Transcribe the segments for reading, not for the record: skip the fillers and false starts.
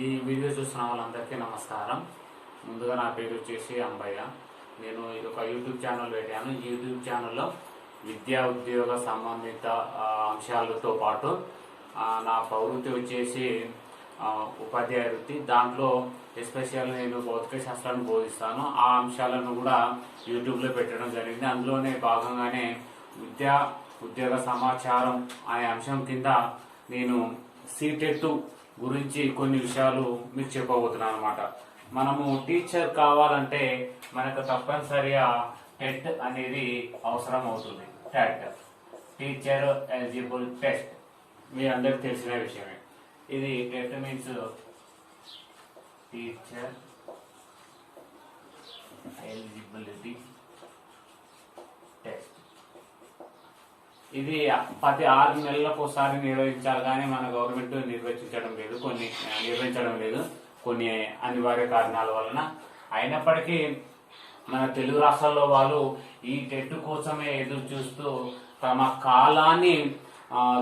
ఈ వీడియో చూస్తున్న వాళ్ళందరికీ నమస్కారం. ముందుగా నా పేరు వచ్చేసి అంబయ్య. నేను ఇది ఒక యూట్యూబ్ ఛానల్ పెట్టాను. ఈ యూట్యూబ్ ఛానల్లో విద్యా ఉద్యోగ సంబంధిత అంశాలతో పాటు నా ప్రవృత్తి వచ్చేసి ఉపాధ్యాయ వృత్తి. దాంట్లో ఎస్పెషల్ నేను భౌతిక శాస్త్రాన్ని బోధిస్తాను. ఆ అంశాలను కూడా యూట్యూబ్లో పెట్టడం జరిగింది. అందులోనే భాగంగానే విద్యా ఉద్యోగ సమాచారం అనే అంశం కింద నేను సీటెట్ గురించి కొన్ని విషయాలు మీకు చెప్పబోతున్నాను అనమాట. మనము టీచర్ కావాలంటే మనకు తప్పనిసరిగా టెట్ అనేది అవసరం అవుతుంది. టెట్, టీచర్ ఎలిజిబుల్ టెస్ట్, మీ అందరికి తెలిసిన విషయమే. ఇది TET means teacher eligibility test. ఇది ప్రతి 6 నెలలకు ఒకసారి నిర్వహించాలి, కానీ మన గవర్నమెంట్ నిర్వహించడం లేదు కొన్ని అనివార్య కారణాల వలన. అయినప్పటికీ మన తెలుగు రాష్ట్రాల్లో వాళ్ళు ఈ టెట్ కోసమే ఎదురు చూస్తూ తమ కాలాన్ని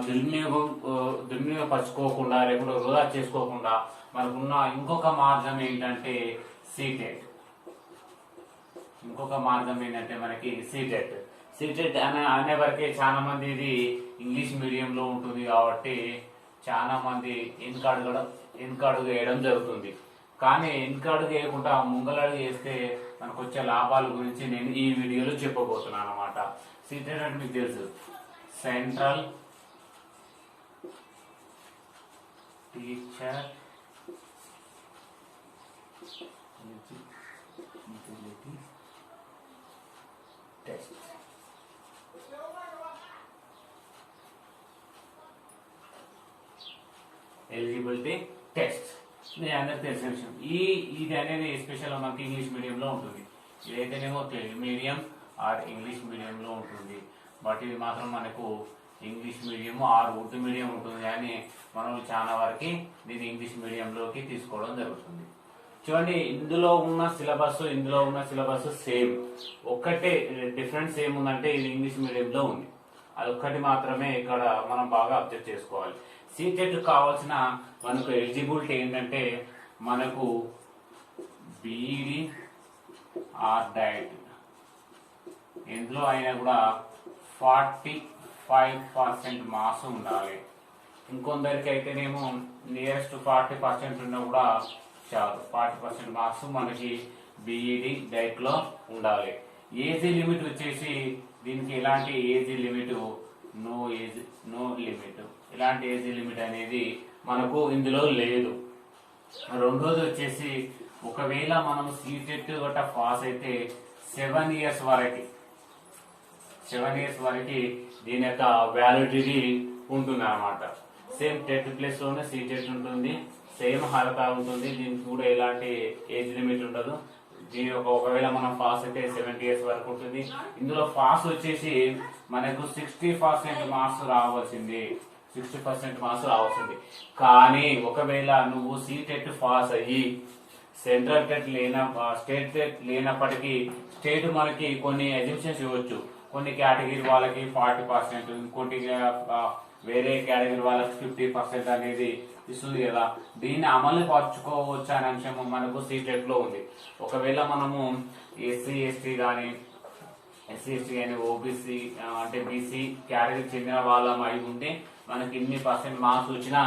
దుర్వినియోగపరచుకోకుండా, లేకుంటే వృధా చేసుకోకుండా మనకున్న ఇంకొక మార్గం ఏంటంటే సీటెట్. మనకి సీటెట్ అనే వరకే చాలా మంది ఇది ఇంగ్లీష్ మీడియంలో ఉంటుంది కాబట్టి చాలా మంది వెనుకడుగు వేయడం జరుగుతుంది. కానీ వెనుకడుగు వేయకుండా ముంగలడుగు వేస్తే మనకు వచ్చే లాభాల గురించి నేను ఈ వీడియోలో చెప్పబోతున్నాను అనమాట. సీటెట్ అంటే మీకు తెలుసు, central teacher test. Eligibility test మీ అందరికి తెలిసిన విషయం. ఇది అనేది స్పెషల్ మనకి ఇంగ్లీష్ మీడియంలో ఉంటుంది. ఇదైతేనేమో తెలుగు మీడియం ఆర్ ఇంగ్లీష్ మీడియంలో ఉంటుంది. బట్ ఇది మాత్రం మనకు English medium are Urdu medium ఉంటుంది, కానీ మనం చాలా వరకు దీన్ని ఇంగ్లీష్ మీడియంలోకి తీసుకోవడం జరుగుతుంది. చూడండి, ఇందులో ఉన్న సిలబస్ సేమ్. ఒక్కటే డిఫరెన్స్ ఏముందంటే ఇది ఇంగ్లీష్ మీడియంలో ఉంది. అది ఒక్కటి మాత్రమే ఇక్కడ మనం బాగా అబ్జర్వ్ చేసుకోవాలి. సీటెట్ కావాల్సిన మనకు ఎలిజిబిలిటీ ఏంటంటే మనకు బీఈడి ఆర్ డైట్, ఎందులో అయినా కూడా 45% మార్క్స్ ఉండాలి. ఇంకొందరికి అయితేనేమో నియరెస్ట్ 40% ఉన్నా కూడా చాలు. 40% మార్క్స్ మనకి బీఈడి డైట్ లో ఉండాలి. ఏజ్ లిమిట్ వచ్చేసి దీనికి ఎలాంటి ఏజ్ లిమిట్, నో లిమిట్, ఇలాంటి ఏజ్ లిమిట్ అనేది మనకు ఇందులో లేదు. రెండోది వచ్చేసి ఒకవేళ మనం సీటెట్ గట్ట పాస్ అయితే 7 years వరకు దీని యొక్క వ్యాలిడిటీ ఉంటుంది అనమాట. సేమ్ టెట్ ప్లేస్ లోనే సీటెట్ ఉంటుంది, సేమ్ అర్హత ఉంటుంది. దీనికి కూడా ఎలాంటి ఏజ్ లిమిట్ ఉండదు. దీని ఒకవేళ మనం పాస్ అయితే 70 years వరకు ఉంటుంది. ఇందులో పాస్ వచ్చేసి మనకు 60% మార్క్స్ రావాల్సింది. కానీ ఒకవేళ నువ్వు సీటెట్ పాస్ అయ్యి సెంట్రల్ టెట్ స్టేట్ టెట్ లేనప్పటికీ స్టేట్ మనకి కొన్ని ఎగ్జామ్షన్స్ ఇవ్వచ్చు. కొన్ని కేటగిరీ వాళ్ళకి 40%, ఇంకోటి వేరే కేటగిరీ వాళ్ళకి 50% అనేది ఇస్తుంది కదా. దీన్ని అమలు పరుచుకోవచ్చు అనే అంశం మనకు సీటెట్ లో ఉంది. ఒకవేళ మనము ఎస్సీ ఎస్టీ కానీ ఓబీసీ అంటే బీసీ కేటగిరీ చెందిన వాళ్ళం అయి ఉంటే మనకి ఇన్ని % మార్క్స్ వచ్చినా,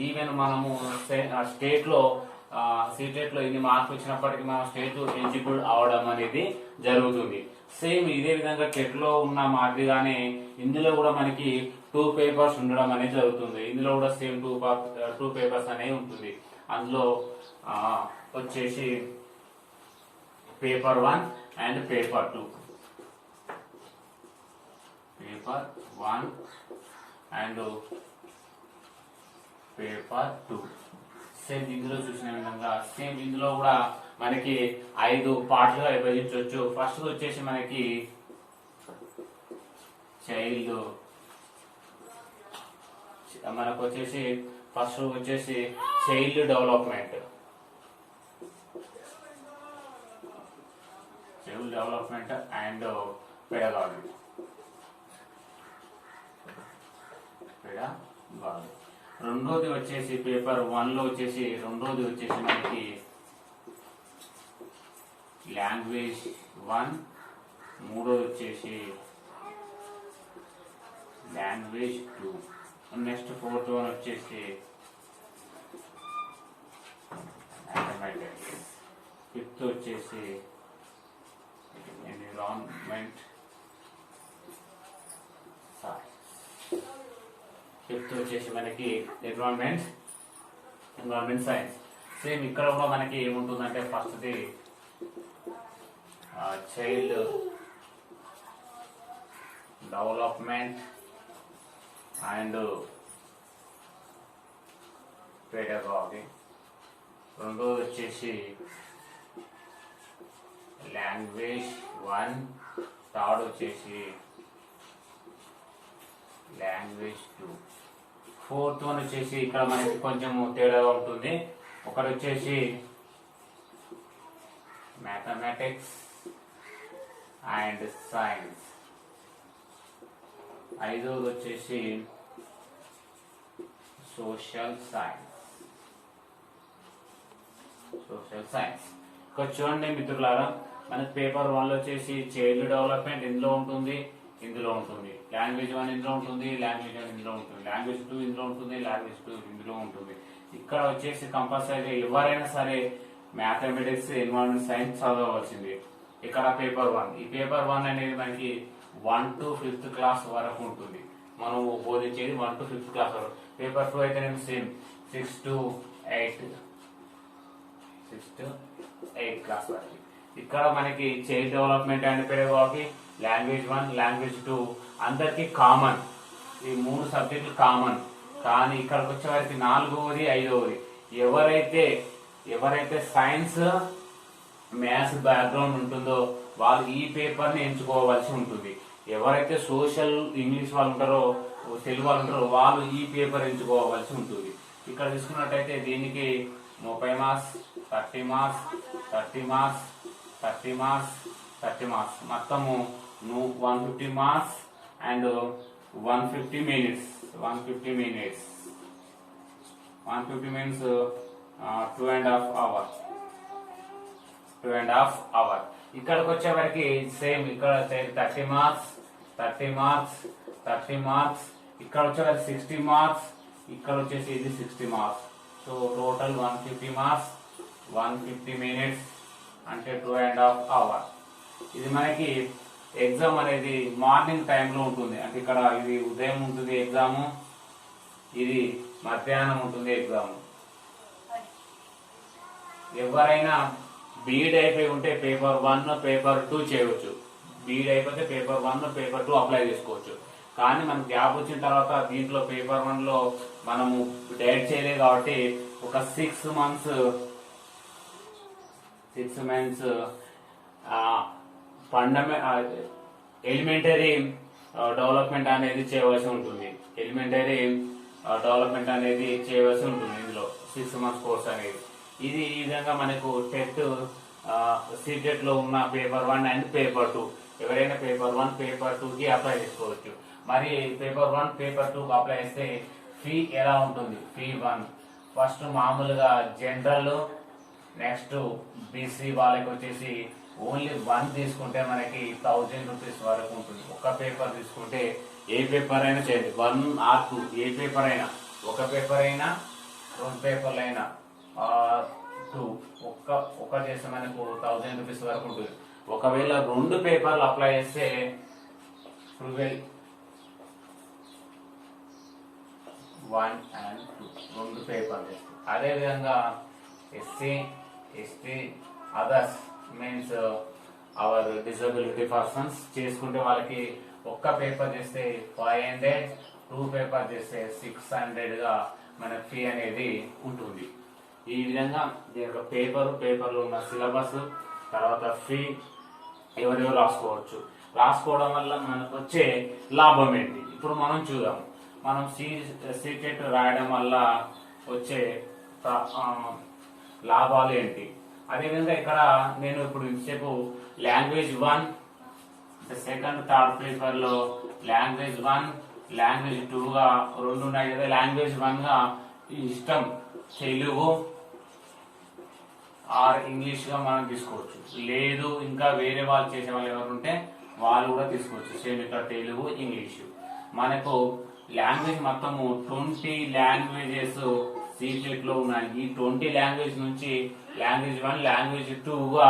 ఈవెన్ మనము స్టేట్ లో సీటెట్ లో ఇన్ని మార్క్స్ వచ్చినప్పటికీ మనం స్టేట్ ఎలిజిబుల్ అవడం అనేది జరుగుతుంది. సేమ్ ఇదే విధంగా టెట్ లో ఉన్న మాదిరిగానే ఇందులో కూడా మనకి 2 పేపర్స్ ఉండడం అనేది జరుగుతుంది. ఇందులో కూడా సేమ్ 2 పేపర్స్ అనేవి ఉంటుంది. అందులో వచ్చేసి paper 1 and paper 2. Paper 1 and paper 2 same ఇందులో చూసిన విధంగా సేమ్ ఇందులో కూడా మనకి 5 పార్ట్లుగా విభజించవచ్చు. ఫస్ట్ వచ్చేసి మనకి చైల్డ్ డెవలప్మెంట్ అండ్ పెడగాలజీ. రెండోది వచ్చేసి పేపర్ 1లో వచ్చేసి రెండోది వచ్చేసి మనకి లాంగ్వేజ్ 1, మూడోది వచ్చేసి లాంగ్వేజ్ 2, నెక్స్ట్ ఫోర్త్ వన్ వచ్చేసి మ్యాథమెటిక్స్, ఫిఫ్త్ వచ్చేసి ఎన్విరాన్మెంట్ ఫిఫ్త్ వచ్చేసి మనకి ఎన్విరాన్మెంట్ సైన్స్. సేమ్ ఇక్కడ కూడా మనకి ఏముంటుందంటే ఫస్ట్ది చైల్డ్ డెవలప్మెంట్ అండ్ పెడగాగి, రెండోది వచ్చేసి లాంగ్వేజ్ 1, థర్డ్ వచ్చేసి లాంగ్వేజ్ 2, ఫోర్త్ వన్ వచ్చేసి ఇక్కడ మనకి కొంచెం తేడాగా ఉంటుంది. ఒకటి వచ్చేసి మ్యాథమెటిక్స్ అండ్ సైన్స్, ఐదోది వచ్చేసి సోషల్ సైన్స్. ఇక్కడ చూడండి మిత్రులారా, మనకి పేపర్ 1లో వచ్చేసి చైల్డ్ డెవలప్మెంట్ ఇందులో ఉంటుంది, లాంగ్వేజ్ 1 ఇందులో ఉంటుంది, లాంగ్వేజ్ 1 ఇందులో ఉంటుంది, లాంగ్వేజ్ 2 ఇందులో ఉంటుంది, లాంగ్వేజ్ 2 ఇందులో ఉంటుంది. ఇక్కడ వచ్చేసి కంపల్సరీ ఎవరైనా సరే మ్యాథమెటిక్స్, ఎన్విరాన్మెంట్ సైన్స్ చదవవలసింది. ఇక్కడ పేపర్ 1, ఈ పేపర్ 1 అనేది మనకి 1 to 5th క్లాస్ వరకు ఉంటుంది. మనం బోధించేది 1 to 5th క్లాస్ వరకు. పేపర్ 2 అయితే సేమ్ 6 to 8 క్లాస్ వరకు. ఇక్కడ మనకి child development and pedagogy, language 1, language 2 అందరికి కామన్. ఈ 3 సబ్జెక్టులు కామన్. కానీ ఇక్కడికి వచ్చే వారికి 4వది 5వది ఎవరైతే సైన్స్ మ్యాథ్స్ బ్యాక్గ్రౌండ్ ఉంటుందో వాళ్ళు ఈ పేపర్ ని ఎంచుకోవాల్సి ఉంటుంది. ఎవరైతే సోషల్ ఇంగ్లీష్ వాళ్ళు ఉంటారో, తెలుగు వాళ్ళు ఉంటారో వాళ్ళు ఈ పేపర్ ఎంచుకోవాల్సి ఉంటుంది. ఇక్కడ తీసుకున్నట్టయితే దీనికి 30 marks, 30 marks, 30 marks, 30 marks, 30 marks, మొత్తము 150 marks and 150 minutes 150 minutes 2.5 hours. ఇక్కడికి వచ్చేవరకు సేమ్ ఇక్కడ 30 మార్క్స్, 30 మార్క్స్, 30 మార్క్స్, ఇక్కడ వచ్చేవరకు 60 మార్క్స్, ఇక్కడ వచ్చేసి ఇది 60 marks. So total 150 marks, 150 minutes అంటే 2.5 hours. ఇది మనకి ఎగ్జామ్ అనేది మార్నింగ్ టైంలో ఉంటుంది. అంటే ఇక్కడ ఇది ఉదయం ఉంటుంది ఎగ్జాము, ఇది మధ్యాహ్నం ఉంటుంది ఎగ్జామ్. ఎవరైనా బీఈడ్ అయిపోయి ఉంటే పేపర్ 1, పేపర్ 2 చేయవచ్చు. బీఈడ్ అయిపోతే పేపర్ 1, పేపర్ 2 అప్లై చేసుకోవచ్చు. కానీ మనకు గ్యాప్ వచ్చిన తర్వాత దీంట్లో పేపర్ 1లో మనము డైరెక్ట్ చేయలేదు కాబట్టి ఒక 6 months ఎలిమెంటరీ డెవలప్మెంట్ అనేది చేయవలసి ఉంటుంది. ఇందులో 6 months కోర్స్ అనేది. ఇది ఈ విధంగా మనకు టెట్ సీటెట్ లో ఉన్న పేపర్ 1 అండ్ పేపర్ 2 ఎవరైనా పేపర్ 1, పేపర్ 2కి అప్లై చేసుకోవచ్చు. మరి పేపర్ 1, పేపర్ 2కి అప్లై చేస్తే ఫీ ఎలా ఉంటుంది? ఫీ 1 ఫస్ట్ మామూలుగా జనరల్, నెక్స్ట్ బీసీ వాళ్ళకి వచ్చేసి ఓన్లీ 1 తీసుకుంటే మనకి 1000 రూపీస్ వరకు ఉంటుంది. ఒక పేపర్ తీసుకుంటే ఏ పేపర్ అయినా చేయండి, 1 or 2 ఏ పేపర్ అయినా, ఒక పేపర్ అయినా 2 పేపర్లు అయినా 2 ఒక్క చేస్తే మనకు 1000 రూపీస్ వరకు ఉంటుంది. ఒకవేళ 2 పేపర్లు అప్లై చేస్తే 12 1 and 2 2 పేపర్లు. అదేవిధంగా SC, ST, others means hour disability persons చేసుకుంటే వాళ్ళకి ఒక్క పేపర్ చేస్తే 500, 2 పేపర్ చేస్తే 600 గా మన ఫీ అనేది ఉంటుంది. ఈ విధంగా దీనికి పేపర్లో ఉన్న సిలబస్, తర్వాత ఫీ ఎవరెవరు రాసుకోవడం వల్ల మనకు వచ్చే లాభం ఏంటి ఇప్పుడు మనం చూద్దాం. మనం సీటెట్ రాయడం వల్ల వచ్చే లాభాలు ఏంటి. అదేవిధంగా ఇక్కడ నేను ఇప్పుడు ఇంతసేపు లాంగ్వేజ్ 1 సెకండ్, థర్డ్ పేపర్ లో లాంగ్వేజ్ 1, లాంగ్వేజ్ 2గా రెండు ఉన్నాయి కదా. లాంగ్వేజ్ 1గా ఇష్టం తెలుగు ఆర్ ఇంగ్లీష్ గా మనం తీసుకోవచ్చు. లేదు ఇంకా వేరే వాళ్ళు చేసే వాళ్ళు ఎవరు ఉంటే వాళ్ళు కూడా తీసుకోవచ్చు. సేమ్ ఇక్కడ తెలుగు ఇంగ్లీషు. మనకు లాంగ్వేజ్ మొత్తము 20 లాంగ్వేజెస్ సీక్రెట్ లో ఉన్నాయి. ఈ 20 లాంగ్వేజ్ నుంచి లాంగ్వేజ్ 1 లాంగ్వేజ్ 2గా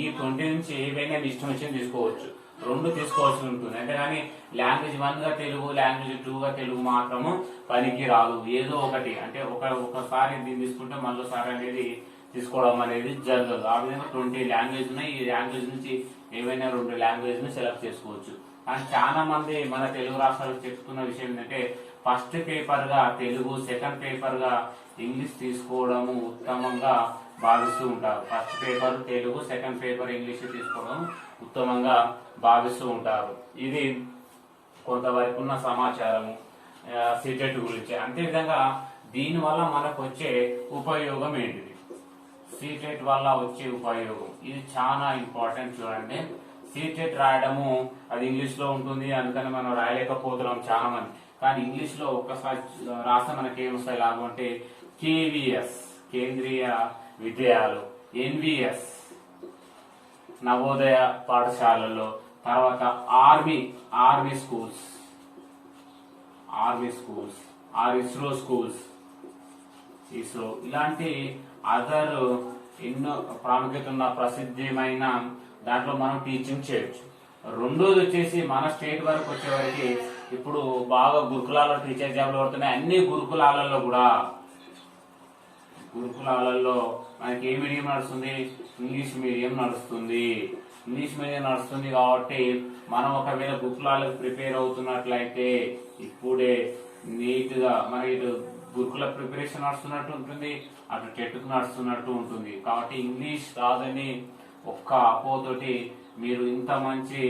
ఈ 20 నుంచి ఏవైనా ఇష్టం వచ్చింది తీసుకోవచ్చు. రెండు తీసుకోవాల్సి ఉంటుంది. అంతేగాని లాంగ్వేజ్ 1గా తెలుగు లాంగ్వేజ్ 2గా తెలుగు మాత్రము పనికి రాదు. ఏదో ఒకటి అంటే ఒకసారి దీన్ని తీసుకుంటే మళ్ళీసారి అనేది తీసుకోవడం అనేది జరగదు. ఆ విధంగా 20 లాంగ్వేజ్ ఉన్నాయి. ఈ లాంగ్వేజ్ నుంచి ఏవైనా 2 లాంగ్వేజ్ ని సెలెక్ట్ చేసుకోవచ్చు. కానీ చాలా మంది మన తెలుగు రాష్ట్రాలకు చెప్తున్న విషయం ఏంటంటే ఫస్ట్ పేపర్ గా తెలుగు, సెకండ్ పేపర్ గా ఇంగ్లీష్ తీసుకోవడము ఉత్తమంగా భావిస్తూ ఉంటారు. First paper Telugu, second paper English తీసుకోవడం ఉత్తమంగా భావిస్తూ ఉంటారు. ఇది కొంతవరకు ఉన్న సమాచారము సీటెట్ గురించి. అంతేవిధంగా దీని వల్ల మనకు వచ్చే ఉపయోగం ఏంటిది, సీటెట్ వల్ల వచ్చే ఉపయోగం ఇది చాలా ఇంపార్టెంట్. చూడండి, సీటెట్ రాయడము అది ఇంగ్లీష్ లో ఉంటుంది, అందుకని మనం రాయలేకపోతున్నాం చాలా మంది. కానీ ఇంగ్లీష్ లో ఒక్కసారి రాస్తే మనకి ఏమొస్తాయి లాభం అంటే కేవీఎస్ కేంద్రీయ విద్యాలయాలు, ఎన్విఎస్ నవోదయ పాఠశాలల్లో, తర్వాత army schools or ISRO schools, ఇలాంటి అదర్ ఎన్నో ప్రాముఖ్యత ఉన్న ప్రసిద్ధమైన దాంట్లో మనం టీచింగ్ చేయొచ్చు. రెండోది వచ్చేసి మన స్టేట్ వరకు వచ్చేవరకు ఇప్పుడు బాగా గురుకులాల్లో టీచర్ జాబ్లు పడుతున్నాయి. అన్ని గురుకులాలలో మనకి ఏ మీడియం నడుస్తుంది, ఇంగ్లీష్ మీడియం నడుస్తుంది. కాబట్టి మనం ఒకవేళ గురుకులాలకు ప్రిపేర్ అవుతున్నట్లయితే ఇప్పుడే నీట్ గా మన ఇటు గురుకుల ప్రిపరేషన్ నడుస్తున్నట్టు ఉంటుంది, అటు టెట్కు నడుస్తున్నట్టు ఉంటుంది. కాబట్టి ఇంగ్లీష్ రాదని ఒక్క అపోతోటి మీరు ఇంత మంచి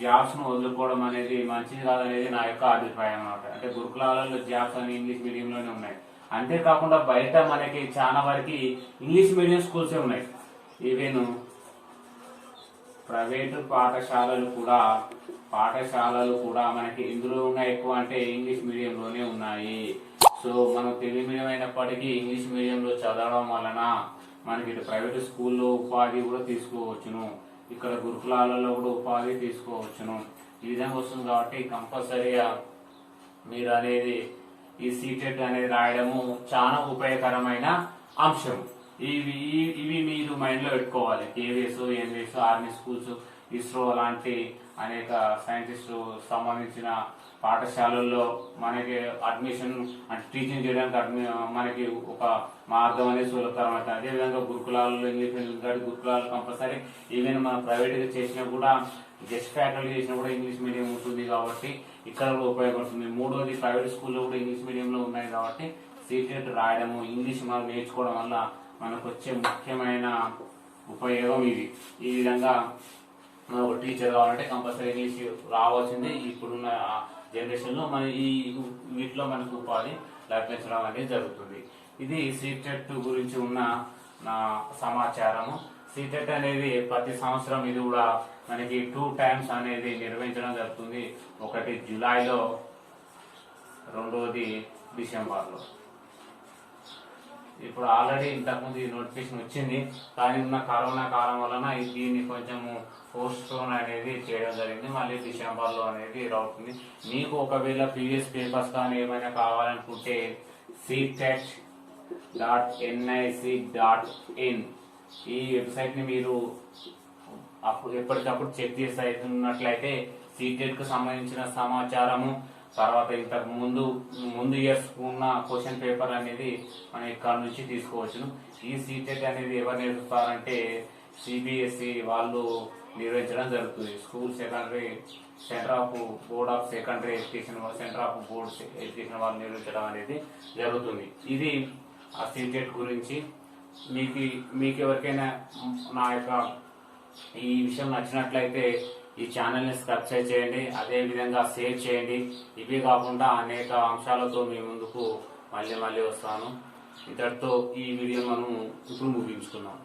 జాబ్స్ ను వదులుకోవడం అనేది మంచిది కాదనేది నా యొక్క అభిప్రాయం అన్నమాట. అంటే గురుకులాలలో జాబ్స్ అని ఇంగ్లీష్ మీడియంలోనే ఉన్నాయి. అంతేకాకుండా బయట మనకి చాలా వరకు ఇంగ్లీష్ మీడియం స్కూల్సే ఉన్నాయి. ఈవెన్ ప్రైవేటు పాఠశాలలు కూడా మనకి ఇందులో ఉన్నాయి ఎక్కువ అంటే ఇంగ్లీష్ మీడియంలోనే ఉన్నాయి. సో మనం తెలుగు మీడియం అయినప్పటికీ ఇంగ్లీష్ మీడియంలో చదవడం వలన మనకి ఇటు ప్రైవేట్ స్కూల్లో ఉపాధి కూడా తీసుకోవచ్చును, ఇక్కడ గురుకులాలలో కూడా ఉపాధి తీసుకోవచ్చును. ఈ విధంగా వస్తుంది. కాబట్టి కంపల్సరీగా మీరు అనేది ఈ సీటెట్ అనేది రాయడము చాలా ఉపయోగకరమైన అంశం. ఇవి మీరు మైండ్ లో పెట్టుకోవాలి. KVS, NVS, army schools, ISRO లాంటి అనేక సైంటిస్టు సంబంధించిన పాఠశాలల్లో మనకి అడ్మిషన్ అంటే టీచింగ్ చేయడానికి మనకి ఒక మార్గం అనేది సులభతరం అవుతుంది. అదేవిధంగా గురుకులాలలో ఇంగ్లీష్ మీడియం గురుకులాలు కంపల్సరీ. ఈవెన్ మనం ప్రైవేట్ గా చేసినా కూడా గెస్ట్ ఫ్యాకల్టీ చేసినా కూడా ఇంగ్లీష్ మీడియం ఉంటుంది కాబట్టి ఇక్కడ కూడా ఉపయోగపడుతుంది. మూడోది ప్రైవేట్ స్కూల్లో కూడా ఇంగ్లీష్ మీడియంలో ఉన్నాయి కాబట్టి సీటెట్ రాయడము ఇంగ్లీష్ మనం నేర్చుకోవడం వల్ల మనకు వచ్చే ముఖ్యమైన ఉపయోగం ఇది. ఈ విధంగా మనం ఒక టీచర్ కావాలంటే కంపల్సరీ ఇంగ్లీష్ రావాల్సింది. ఇప్పుడున్న జనరేషన్ లో మన వీటిలో మనకు ఉపాధి లభించడం అనేది జరుగుతుంది. ఇది సీటెట్ గురించి ఉన్న నా సమాచారము. సీటెట్ అనేది ప్రతి సంవత్సరం ఇది కూడా మనకి 2 times అనేది నిర్వహించడం జరుగుతుంది. ఒకటి జూలైలో, రెండోది డిసెంబర్లో. ఇప్పుడు ఆల్రెడీ ఇంతకుముందు ఈ నోటిఫికేషన్ వచ్చింది, కానీ ఉన్న కరోనా కాలం వలన దీన్ని కొంచెము పోస్ట్ పోన్ అనేది చేయడం జరిగింది. మళ్ళీ డిసెంబర్లో అనేది అవుతుంది. మీకు ఒకవేళ ప్రీవియస్ పేపర్స్ కానీ ఏమైనా కావాలనుకుంటే ctet.nic.in ఈ వెబ్సైట్ ని మీరు ఎప్పటికప్పుడు చెక్ చేస్తున్నట్లయితే సీటెట్ కు సంబంధించిన సమాచారము, తర్వాత ఇంతకు ముందు ఇయర్స్ ఉన్న క్వశ్చన్ పేపర్ అనేది మనం ఇక్కడ నుంచి తీసుకోవచ్చును. ఈ సీటెట్ అనేది ఎవరు నేర్పుతారంటే సిబిఎస్ఈ వాళ్ళు నిర్వహించడం జరుగుతుంది. School secondary centre of board of secondary education, centre of board education వాళ్ళు నిర్వహించడం అనేది జరుగుతుంది. ఇది ఆ సీటెట్ గురించి. మీకు ఎవరికైనా నా యొక్క ఈ విషయం నచ్చినట్లయితే ఈ ఛానల్ ని సబ్స్క్రైబ్ చేయండి, అదే విధంగా షేర్ చేయండి. ఇవే కాకుండా అనేక అంశాలతో మీ ముందుకు మళ్ళీ వస్తాను. ఇంతటితో ఈ వీడియో మనం ఇప్పుడు ముగించుకున్నాం.